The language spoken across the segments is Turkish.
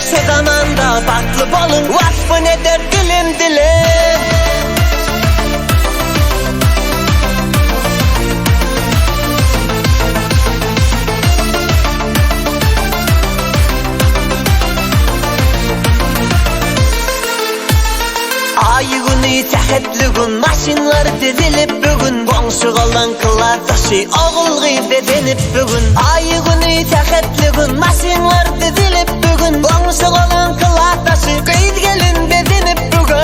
şu zamanda baklı bolun, vasfı nedir dilim dilim. Ay günü tehetli gün, maşinlar dizilip bugün, komşu kalan kılar taşı oğul gıybe denip bugün. Ay günü tehetli gün, maşinlar dizilip bugün, komşu kalan kılar taşı kıydı gelin bedenip bugün.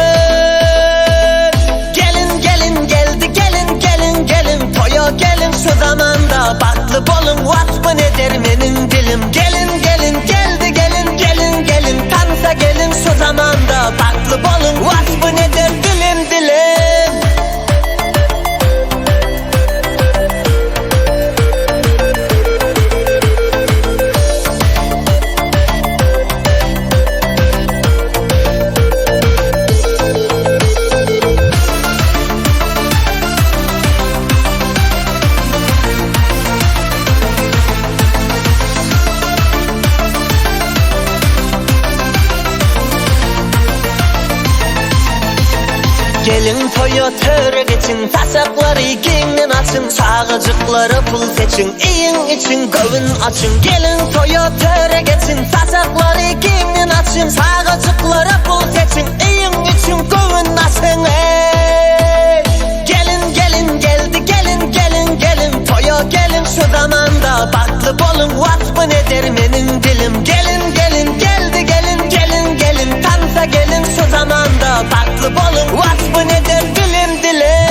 Gelin gelin geldi gelin gelin gelin, toya gelin şu zamanda baklı bolun, vasfı nedir benim dilim. Gelin gelin geldi gelin gelin gelin, tansa gelin şu zamanda baklı bolun, vasfı nedir dilim dilim. Gelin toya töre geçin, tasakları giyinin açın, sağıcıkları pul seçin, iyin için gövün açın. Gelin toya töre geçin, tasakları giyinin açın, sağıcıkları pul seçin, iyin için gövün açın. Gelin gelin geldi gelin gelin gelin, toya gelin şu zamanda baklı bolun, vasfı nedir benim dilim. Gelin gelin geldi gelin gelin gelin, tansa gelin şu zamanda baklı bolun, vasfı nedir dilim dilim.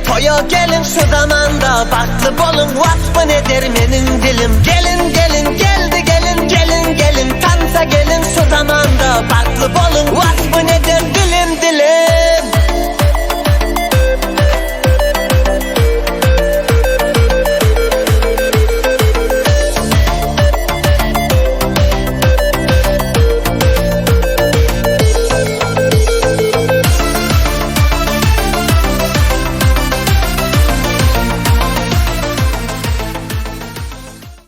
Toya gelin şu zamanda baklı bolun, vasfı nedir benim dilim. Gelin gelin geldi gelin gelin gelin, tansa gelin şu zamanda baklı bolun, vasfı nedir